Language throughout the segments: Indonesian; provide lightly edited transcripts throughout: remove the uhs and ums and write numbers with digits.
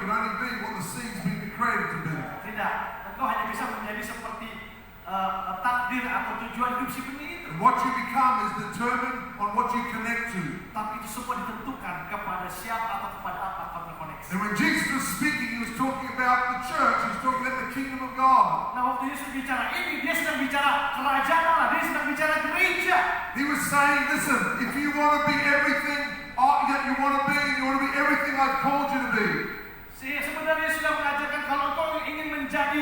could only be what the seed's been declared to be. Tidak, engkau hanya bisa menjadi seperti takdir atau tujuan hidup si benih itu. And what you become is determined on what you connect to. Tapi itu semua ditentukan kepada siapa atau kepada apa kau terkoneksi. And when Jesus was speaking, he was talking about the church. He was talking about the kingdom of God. Nah, waktu Yesus bicara ini, dia sedang bicara kerajaan Allah, dia sedang bicara gereja. He was saying, listen, if you want to be everything that you want to be, and you want to be everything I've called you to be, Sebenarnya sudah mengajarkan kalau kau ingin menjadi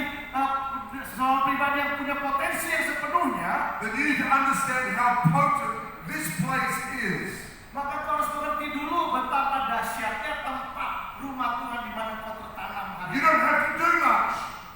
seorang pribadi yang punya potensi yang sepenuhnya, then you need to understand how potent this place is. maka kau harus mengerti dulu betapa dahsyatnya tempat rumah Tuhan di mana kau tertanam hari You don't have to do much.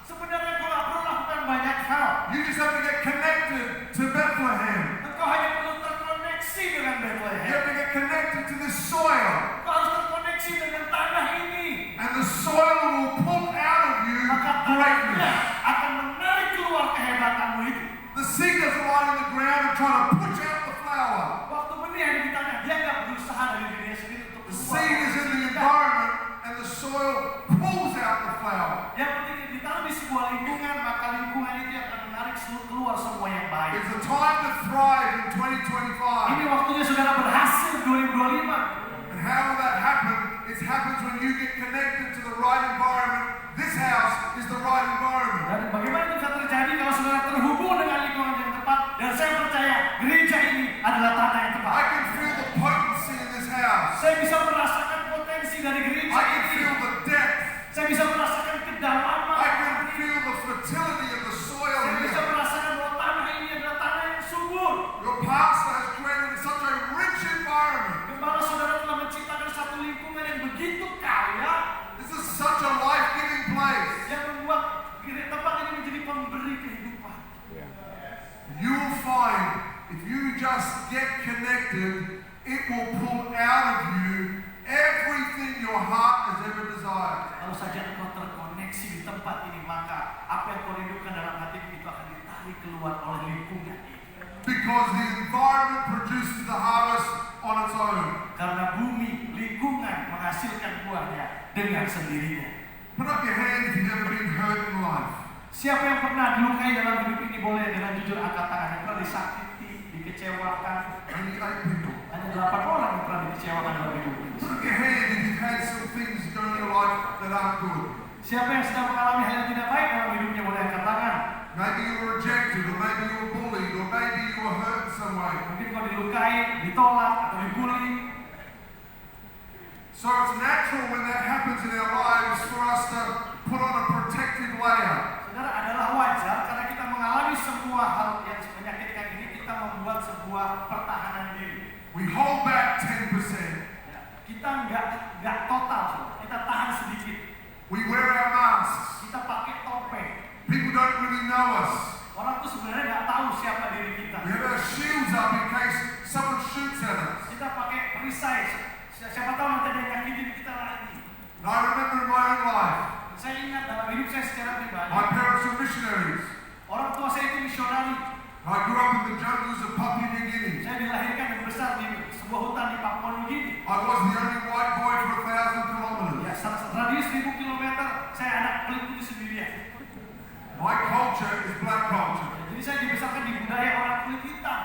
Sebenarnya kau tidak perlu lakukan banyak hal. You just have to get connected to Bethlehem. Engkau hanya perlu terkoneksi dengan You Bethlehem. have to get connected to this soil. Kau harus terkoneksi dengan tanah ini. And the soil will pull out of you Maka tanahnya greatness. akan menarik keluar kehebatanmu itu. The seed doesn't lie on the ground and try to push out the flower. Waktu benih ada di tanah, dia nggak berusaha dari dirinya sendiri untuk The keluar. seed is in the environment and the soil pulls out the flower. Yang penting ditaruh di sebuah lingkungan, maka lingkungan itu akan menarik keluar semua yang baik. It's the time to thrive in Ini 2025. waktunya saudara berhasil 2025. And how will that happen? It happens when you get connected to the right environment. This house is the right environment. Dan bagaimana itu bisa terjadi kalau saudara terhubung dengan lingkungan yang tepat? Dan saya percaya gereja ini adalah tanah yang tepat. I can feel the potency in this house. Saya bisa merasakan potensi dari gereja I can ini. feel the depth. Saya bisa merasakan kedalaman. I can feel the fertility of the soil Saya bisa here. merasakan bahwa tanah ini adalah tanah yang subur. Your pastor has created such a rich environment. Gembala saudara telah menciptakan satu lingkungan yang begitu kaya This is such a life-giving place. yang membuat tempat ini menjadi pemberi kehidupan. You will find if you just get connected, it will pull out of you everything your heart has ever desired. Kalau saja engkau terkoneksi di tempat ini, maka apa yang kau rindukan dalam hatimu itu akan ditarik keluar oleh lingkungan ini. Because the environment produces the harvest on its own. Karena bumi, lingkungan menghasilkan buahnya dengan sendirinya. Put up your hand if you've ever been hurt in life. Siapa yang pernah dilukai dalam hidup ini boleh dengan jujur angkat tangan. Yang pernah disakiti, dikecewakan. Only 8 people. Hanya 8 orang yang pernah dikecewakan dalam hidup ini. Put up your hand if you've had some things going in your life that aren't good. Siapa yang sedang mengalami hal yang tidak baik dalam hidupnya boleh angkat tangan. Maybe you were rejected, or maybe you were bullied, or maybe you were hurt in some way. Mungkin kau dilukai, ditolak, atau dibully. So it's natural when that happens in our lives for us to put on a protective layer. Saudara, adalah wajar karena kita mengalami semua hal yang menyakitkan ini, kita membuat sebuah pertahanan diri. We hold back 10%. Kita nggak total, saudara. Kita tahan sedikit. We wear our masks. Kita pakai topeng. People don't really know us. Orang tuh sebenarnya nggak tahu siapa diri kita. We have our shields up in case someone shoots at us. Kita pakai perisai. Siapa tahu nanti ada yang nyakitin kita lagi. And I remember in my own life, Saya ingat dalam hidup saya secara pribadi, my parents were missionaries. orang tua saya itu misionari. I grew up in the jungles of Papua New Guinea. Saya dilahirkan dan besar di sebuah hutan di Papua New Guinea. I was the only white boy for 1,000 kilometers. Ya, radius 1000 km, saya anak kulit putih sendirian. My culture is black culture. Jadi saya dibesarkan di budaya orang kulit hitam.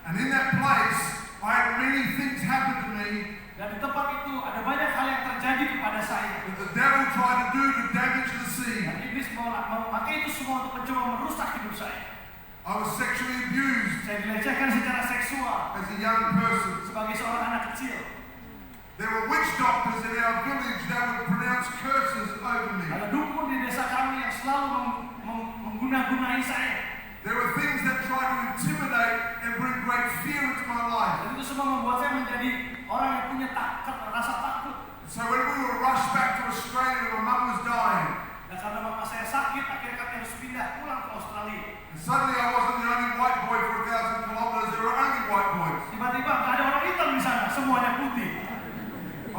And in that place, I had many things happen to me Dan di tempat itu ada banyak hal yang terjadi kepada saya. that the devil tried to do to damage the seed. Dan iblis memakai itu semua untuk mencoba merusak hidup saya. I was sexually abused Saya dilecehkan secara seksual as a young person. sebagai seorang anak kecil. There were witch doctors in our village that would pronounce curses over me. Ada dukun di desa kami yang selalu mengguna-gunai saya. There were things that tried to intimidate and bring great fear into my life. Dan itu semua membuat saya menjadi orang yang punya rasa takut. So when we were rushed back to Australia, my mum was dying. Dan karena mama saya sakit, akhirnya kami harus pindah pulang ke Australia. And suddenly I wasn't the only white boy for 1,000 kilometers. There were only white boys. Tiba-tiba nggak ada orang hitam di sana, semuanya putih.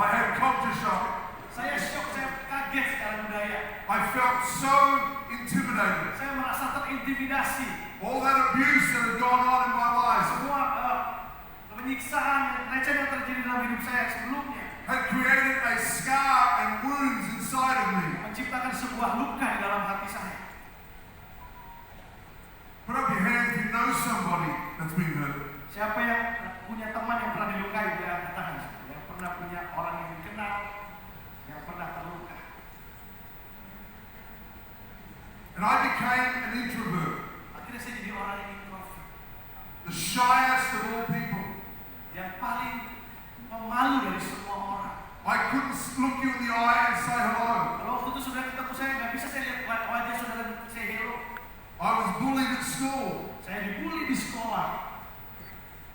I had culture shock. Saya shock, saya kaget secara budaya. I felt so intimidated. Saya merasa terintimidasi. All that abuse that had gone on in my life Semua penyiksaan, pelecehan yang terjadi dalam hidup saya sebelumnya had created a scar and wounds inside of me. menciptakan sebuah luka di dalam hati saya. Put up your hand if you know somebody that's been hurt. Siapa yang punya teman yang pernah dilukai? Boleh angkat tangan. Yang pernah punya orang yang dikenal yang pernah terluka. And I became an introvert, Akhirnya saya jadi orang yang introvert, the shyest of all people. yang paling pemalu dari semua orang. I couldn't look you in the eye and say hello. Kalau waktu itu saudara ketemu saya, nggak bisa saya lihat wajah saudara dan saya hello. I was bullied at school. Saya dibully di sekolah.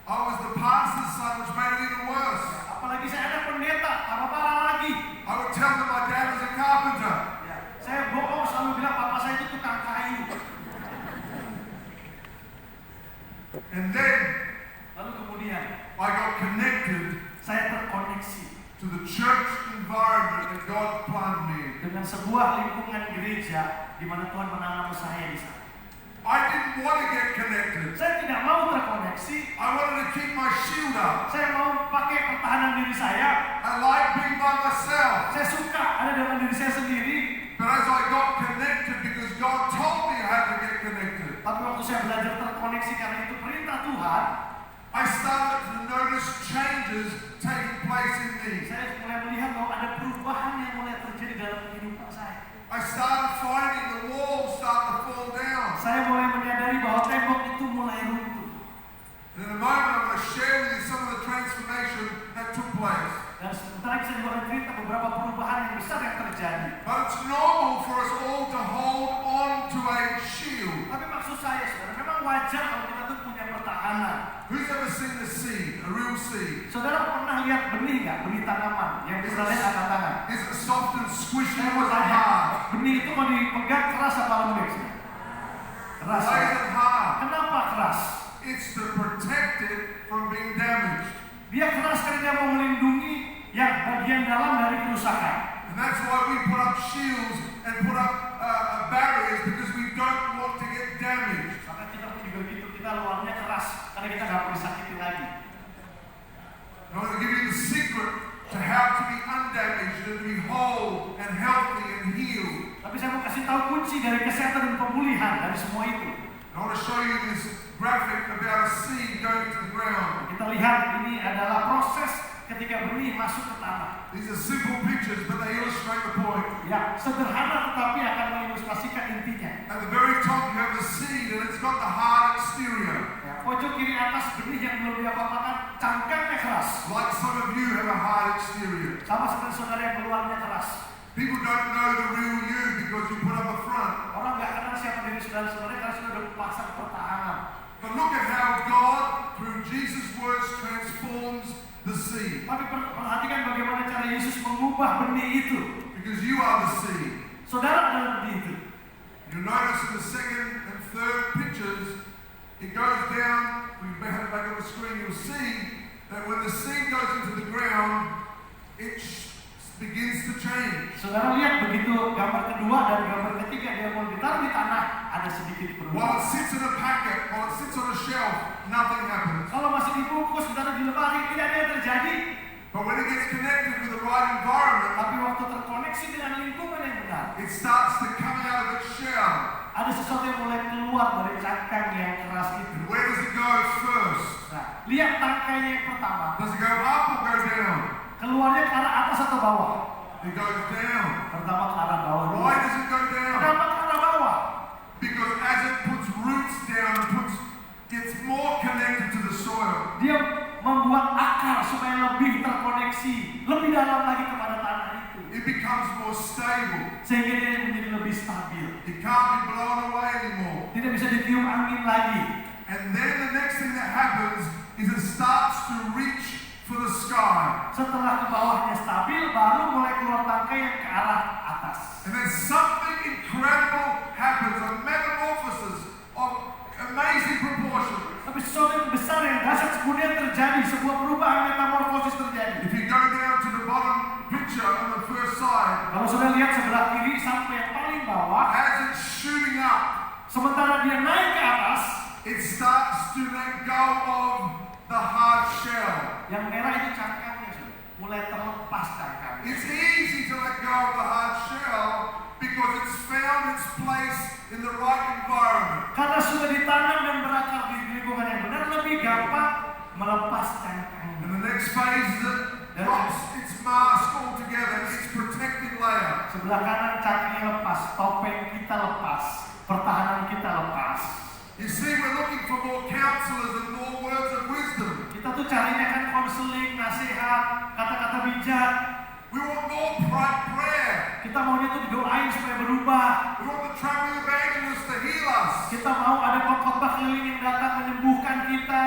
I was the pastor's son, which made it even worse. Apalagi saya ada pendeta, parah lagi. I would tell them my dad was a carpenter. Ya, saya bohong selalu bilang papa saya itu tukang kayu. And then Lalu kemudian I got connected saya terkoneksi to the church environment that God planted me in. dengan sebuah lingkungan gereja di mana Tuhan menanam saya di sana. I didn't want to get connected. Saya tidak mau terkoneksi. I wanted to keep my shield up. Saya mau pakai pertahanan diri saya. I like being by myself. Saya suka ada dengan diri saya sendiri. But as I got connected, because God told me I had to get connected, Tapi waktu saya belajar terkoneksi karena itu perintah Tuhan, I started to notice changes taking place in me. saya mulai melihat bahwa ada perubahan yang mulai terjadi dalam kehidupan saya. I started finding the walls start to fall down. Saya mulai menyadari bahwa tembok itu mulai runtuh. And in a moment, I'm going to share with you some of the transformation that took place. Dan sementara saya juga akan cerita beberapa perubahan yang besar yang terjadi. But it's normal for us all to hold on to a shield. Tapi maksud saya, saudara, memang wajar kalau kita tuh punya pertahanan. Who's ever seen a seed, a real seed? Saudara pernah lihat benih nggak? Benih tanaman yang bisa lihat angkat tangan. Is it soft and squishy Saya or mau is it tanya, hard? benih itu kalau dipegang keras apa lembek? Keras. Why is it hard? Kenapa keras? It's to protect it from being damaged. Dia keras karena dia mau melindungi yang bagian dalam dari kerusakan. And that's why we put up shields and put up barriers, because we don't want to get damaged. Maka kita pun juga gitu, kita luarnya keras karena kita nggak mau disakiti lagi. I want to give you the secret to how to be undamaged and to be whole and healthy and healed. Tapi saya mau kasih tahu kunci dari kesehatan dan pemulihan dari semua itu. I want to show you this graphic about a seed going into the ground. Kita lihat ini adalah proses ketika benih masuk ke tanah. These are simple pictures, but they illustrate the point. Ya, sederhana tetapi akan mengilustrasikan intinya. At the very top, you have the seed, and it's got the hard exterior. Ya, pojok kiri atas benih yang belum diapa-apakan, cangkangnya keras. Like some of you have a hard exterior. Sama seperti saudara yang luarnya keras. People don't know the real you because you put up a front. Orang nggak kenal siapa diri saudara-saudara karena sudah pasang pertahanan. But look at how God, through Jesus' words, transforms the seed. Tapi perhatikan bagaimana cara Yesus mengubah benih itu. Because you are the seed. Saudara adalah benih itu. You notice in the second and third pictures, it goes down. We have it back on the screen. You'll see that when the seed goes into the ground, it begins to change. Saudara lihat begitu gambar kedua dan gambar ketiga dia mau ditaruh di tanah, ada sedikit While perubahan. it sits in a packet, while it sits on a shelf, nothing happens. Kalau masih dibungkus, ditaruh di lemari, tidak ada yang terjadi. But when it gets connected with the right environment, Tapi waktu terkoneksi dengan lingkungan yang benar, it starts to come out of its shell. ada sesuatu yang mulai keluar dari cangkang yang keras itu. And where does it go first? Nah, lihat tangkainya yang pertama, Does it go up or go down? keluarnya ke arah atas atau bawah? It goes down. Pertama ke arah bawah dulu. Why does it go down? Kenapa ke arah bawah? Because as it puts roots down, gets more connected to the soil. Dia membuat akar supaya lebih terkoneksi, lebih dalam lagi kepada tanah itu. It becomes more stable. Sehingga dia menjadi lebih stabil. It can't be blown away anymore. Tidak bisa ditiup angin lagi. And then the next thing that happens is it starts to reach for the sky. Setelah ke bawahnya stabil, baru mulai keluar tangkai yang ke arah atas. And then something incredible happens, a metamorphosis of amazing proportions. Tapi sesuatu yang besar yang dahsyat kemudian terjadi, sebuah perubahan metamorfosis terjadi. If you go down to the bottom picture on the first side, Kalau sudah lihat sebelah kiri sampai yang paling bawah, as it's shooting up, sementara dia naik ke atas, it starts to let go of the hard shell. yang merah itu cangkangnya sudah mulai terlepas cangkangnya. It's easy to let go of the hard shell in the right environment. Karena sudah ditanam dan berakar di lingkungan yang benar, lebih gampang melepas cangkangnya. And the next phase is it drops its mask altogether, its protective layer. Sebelah kanan cangkangnya lepas, topeng kita lepas, pertahanan kita lepas. You see, we're looking for more counselors and more words of wisdom. Kita tuh carinya kan konseling, nasihat, kata-kata bijak. We want more prayer. Kita maunya tuh didoain supaya berubah. We want the traveling evangelists to heal us. Kita mau ada pengkhotbah keliling yang datang menyembuhkan kita.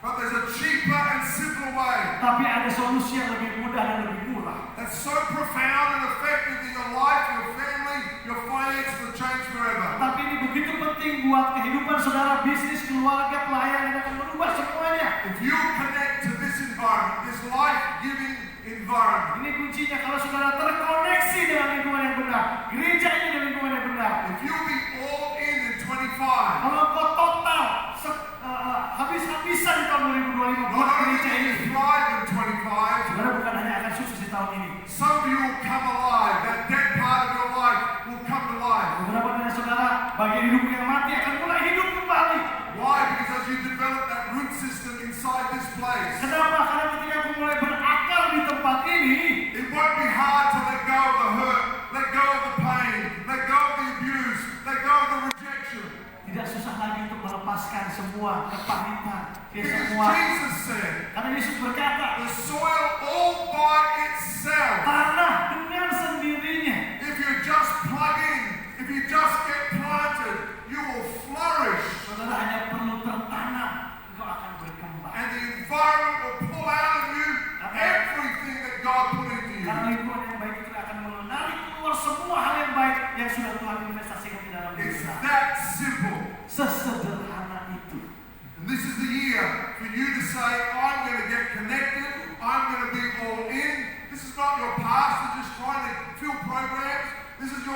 But there's a cheaper and simpler way. Tapi ada solusi yang lebih mudah dan lebih murah. That's so profound and effective in your life, your family, your finances will change forever. Tapi ini begitu penting buat kehidupan saudara, bisnis, keluarga, pelayan, dan akan merubah semuanya. If you connect to this environment, this life-giving environment, Ini kuncinya, kalau saudara terkoneksi dengan lingkungan yang benar, gereja ini dengan lingkungan yang benar. if you'll be all in 25, Kalau kau total habis-habisan di tahun 2025 buat not only gereja will ini, you thrive in 25, saudara bukan hanya akan sukses di tahun ini. some of you will come alive. That dead part of your life will come to life. Beberapa dari saudara, bagian hidup yang mati akan mulai hidup kembali. Why? Because as you develop that root system inside this place, Kenapa? Karena ketika aku mulai berakar di tempat ini, it won't be hard to let go of the hurt, let go of the pain, let go of the abuse, let go of the rejection. tidak susah lagi untuk melepaskan semua kepahitan, Because semua. Jesus said, Karena Yesus berkata, the soil all by itself, tanah dengan sendirinya, if you just plug in, if you just get planted, you will flourish. saudara hanya perlu tertanam, engkau akan berkembang. And the environment will pull out of you everything that God put into you. Karena lingkungan yang baik itu akan menarik keluar semua hal yang baik yang sudah Tuhan investasikan di dalam diri It's kita. that simple. Sesederhana itu. And this is the year for you to say, I'm going to get connected, I'm going to be all in. This is not your pastor just trying to fill programs. This is your